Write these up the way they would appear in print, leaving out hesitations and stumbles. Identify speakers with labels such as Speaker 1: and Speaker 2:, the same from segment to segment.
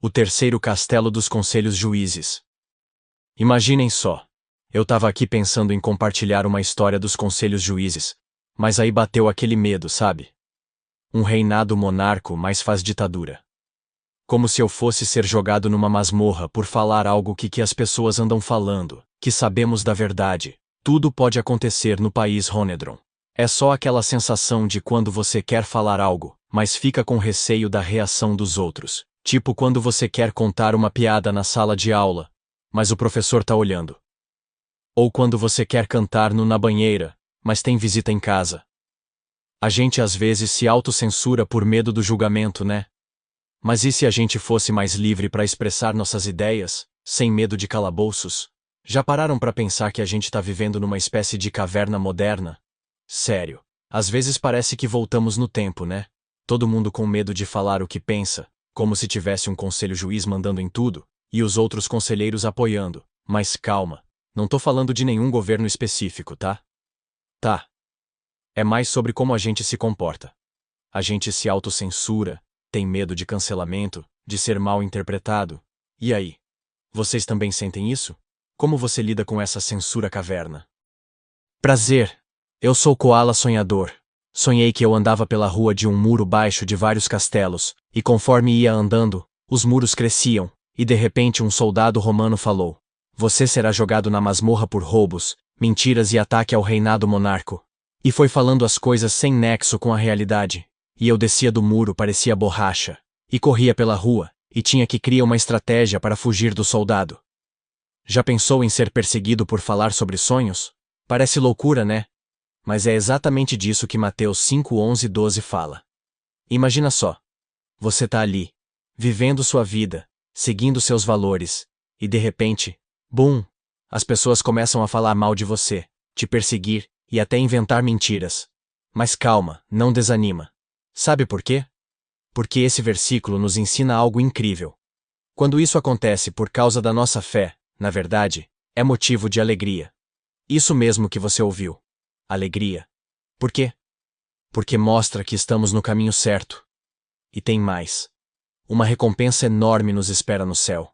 Speaker 1: O terceiro castelo dos conselhos juízes. Imaginem só. Eu tava aqui pensando em compartilhar uma história dos conselhos juízes, mas aí bateu aquele medo, sabe? Um reinado monarco, mas faz ditadura. Como se eu fosse ser jogado numa masmorra por falar algo que as pessoas andam falando, que sabemos da verdade. Tudo pode acontecer no país Honedron. É só aquela sensação de quando você quer falar algo, mas fica com receio da reação dos outros. Tipo quando você quer contar uma piada na sala de aula, mas o professor tá olhando. Ou quando você quer cantar na banheira, mas tem visita em casa. A gente às vezes se autocensura por medo do julgamento, né? Mas e se a gente fosse mais livre para expressar nossas ideias, sem medo de calabouços? Já pararam para pensar que a gente tá vivendo numa espécie de caverna moderna? Sério, às vezes parece que voltamos no tempo, né? Todo mundo com medo de falar o que pensa, como se tivesse um conselho juiz mandando em tudo, e os outros conselheiros apoiando. Mas calma, não tô falando de nenhum governo específico, tá? Tá. É mais sobre como a gente se comporta. A gente se autocensura, tem medo de cancelamento, de ser mal interpretado. E aí? Vocês também sentem isso? Como você lida com essa censura caverna? Prazer! Eu sou Koala Sonhador. Sonhei que eu andava pela rua de um muro baixo de vários castelos, e conforme ia andando, os muros cresciam, e de repente um soldado romano falou: "Você será jogado na masmorra por roubos, mentiras e ataque ao reinado monarco." E foi falando as coisas sem nexo com a realidade. E eu descia do muro, parecia borracha, e corria pela rua, e tinha que criar uma estratégia para fugir do soldado. Já pensou em ser perseguido por falar sobre sonhos? Parece loucura, né? Mas é exatamente disso que Mateus 5:11-12 fala. Imagina só. Você tá ali, vivendo sua vida, seguindo seus valores, e de repente, bum! As pessoas começam a falar mal de você, te perseguir, e até inventar mentiras. Mas calma, não desanima. Sabe por quê? Porque esse versículo nos ensina algo incrível. Quando isso acontece por causa da nossa fé, na verdade, é motivo de alegria. Isso mesmo que você ouviu. Alegria. Por quê? Porque mostra que estamos no caminho certo. E tem mais. Uma recompensa enorme nos espera no céu.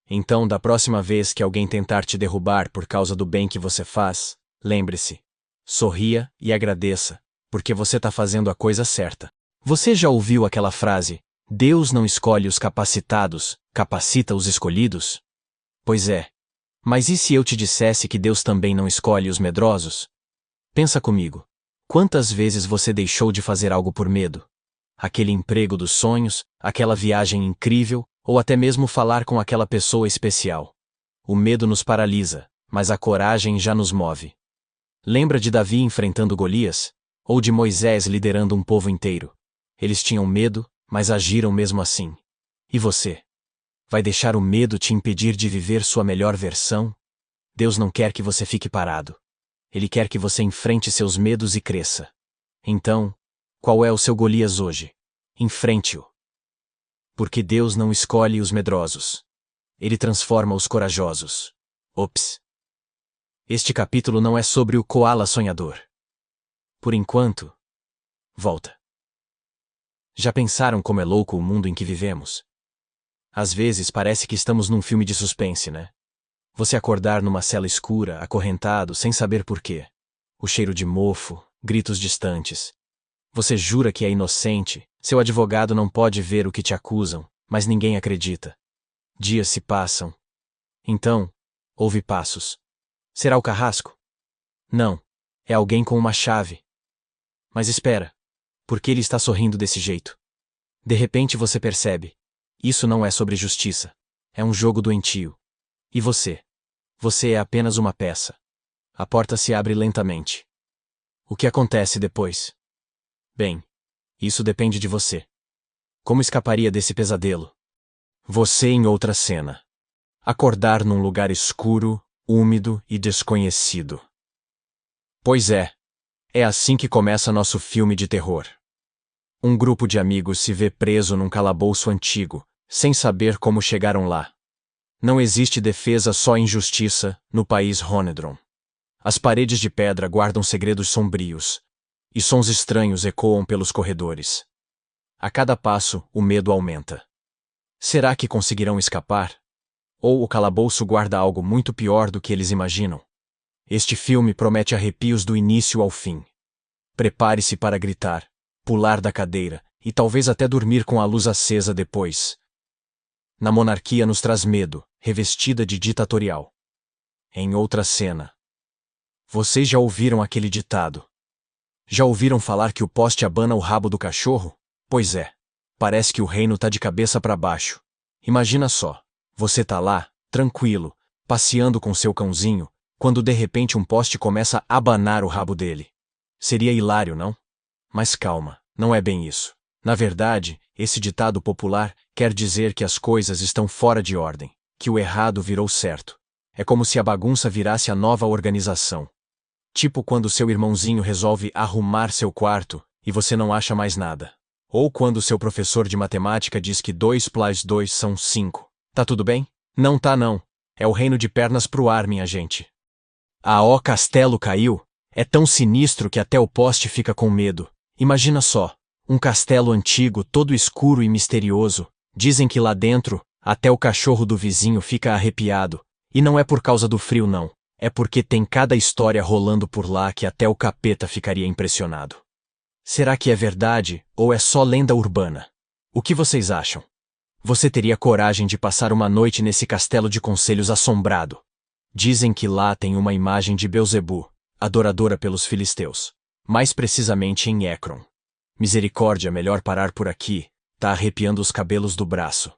Speaker 1: Então, da próxima vez que alguém tentar te derrubar por causa do bem que você faz, lembre-se. Sorria e agradeça, porque você está fazendo a coisa certa. Você já ouviu aquela frase: Deus não escolhe os capacitados, capacita os escolhidos? Pois é. Mas e se eu te dissesse que Deus também não escolhe os medrosos? Pensa comigo. Quantas vezes você deixou de fazer algo por medo? Aquele emprego dos sonhos, aquela viagem incrível, ou até mesmo falar com aquela pessoa especial. O medo nos paralisa, mas a coragem já nos move. Lembra de Davi enfrentando Golias? Ou de Moisés liderando um povo inteiro? Eles tinham medo, mas agiram mesmo assim. E você? Vai deixar o medo te impedir de viver sua melhor versão? Deus não quer que você fique parado. Ele quer que você enfrente seus medos e cresça. Então, qual é o seu Golias hoje? Enfrente-o. Porque Deus não escolhe os medrosos. Ele transforma os corajosos. Ops! Este capítulo não é sobre o Koala Sonhador. Por enquanto, volta. Já pensaram como é louco o mundo em que vivemos? Às vezes parece que estamos num filme de suspense, né? Você acordar numa cela escura, acorrentado, sem saber por quê. O cheiro de mofo, gritos distantes. Você jura que é inocente, seu advogado não pode ver o que te acusam, mas ninguém acredita. Dias se passam. Então, ouve passos. Será o carrasco? Não, é alguém com uma chave. Mas espera, por que ele está sorrindo desse jeito? De repente você percebe. Isso não é sobre justiça. É um jogo doentio. E você? Você é apenas uma peça. A porta se abre lentamente. O que acontece depois? Bem, isso depende de você. Como escaparia desse pesadelo? Você em outra cena. Acordar num lugar escuro, úmido e desconhecido. Pois é assim que começa nosso filme de terror. Um grupo de amigos se vê preso num calabouço antigo, sem saber como chegaram lá. Não existe defesa, só injustiça, no país Honedron. As paredes de pedra guardam segredos sombrios, e sons estranhos ecoam pelos corredores. A cada passo, o medo aumenta. Será que conseguirão escapar? Ou o calabouço guarda algo muito pior do que eles imaginam? Este filme promete arrepios do início ao fim. Prepare-se para gritar, pular da cadeira e talvez até dormir com a luz acesa depois. Na monarquia nos traz medo, revestida de ditatorial. Em outra cena. Vocês já ouviram aquele ditado? Já ouviram falar que o poste abana o rabo do cachorro? Pois é. Parece que o reino tá de cabeça para baixo. Imagina só. Você tá lá, tranquilo, passeando com seu cãozinho, quando de repente um poste começa a abanar o rabo dele. Seria hilário, não? Mas calma, não é bem isso. Na verdade, esse ditado popular quer dizer que as coisas estão fora de ordem, que o errado virou certo. É como se a bagunça virasse a nova organização. Tipo quando seu irmãozinho resolve arrumar seu quarto e você não acha mais nada. Ou quando seu professor de matemática diz que 2 + 2 são 5. Tá tudo bem? Não tá não. É o reino de pernas pro ar, minha gente. O castelo caiu. É tão sinistro que até o poste fica com medo. Imagina só, um castelo antigo, todo escuro e misterioso. Dizem que lá dentro, até o cachorro do vizinho fica arrepiado. E não é por causa do frio não. É porque tem cada história rolando por lá que até o capeta ficaria impressionado. Será que é verdade, ou é só lenda urbana? O que vocês acham? Você teria coragem de passar uma noite nesse castelo de conselhos assombrado? Dizem que lá tem uma imagem de Belzebu, adoradora pelos filisteus. Mais precisamente em Ekron. Misericórdia, melhor parar por aqui, tá arrepiando os cabelos do braço.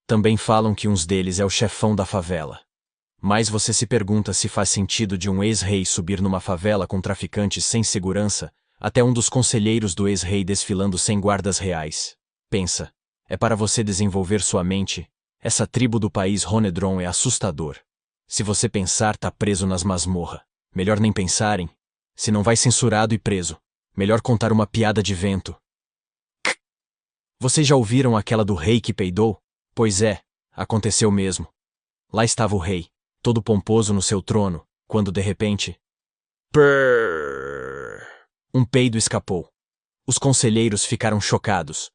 Speaker 1: Também falam que uns deles é o chefão da favela. Mas você se pergunta se faz sentido de um ex-rei subir numa favela com traficantes sem segurança, até um dos conselheiros do ex-rei desfilando sem guardas reais. Pensa. É para você desenvolver sua mente. Essa tribo do país Ronedron é assustador. Se você pensar, tá preso nas masmorras. Melhor nem pensarem. Se não vai censurado e preso. Melhor contar uma piada de vento. Vocês já ouviram aquela do rei que peidou? Pois é, aconteceu mesmo. Lá estava o rei, todo pomposo no seu trono, quando de repente... Prrr. Um peido escapou. Os conselheiros ficaram chocados.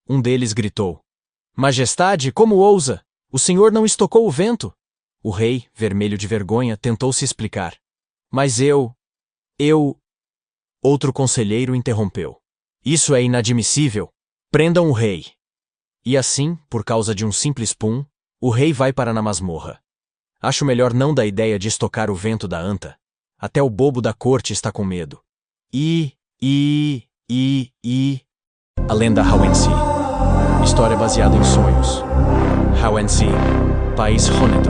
Speaker 1: Um deles gritou: Majestade, como ousa? O senhor não estocou o vento? O rei, vermelho de vergonha, tentou se explicar. Mas eu... Outro conselheiro interrompeu. Isso é inadmissível. Prendam o rei. E assim, por causa de um simples pum, o rei vai para na masmorra. Acho melhor não dar ideia de estocar o vento da anta. Até o bobo da corte está com medo. A lenda Hauensi. História baseada em sonhos. Hauensi, país Honedron.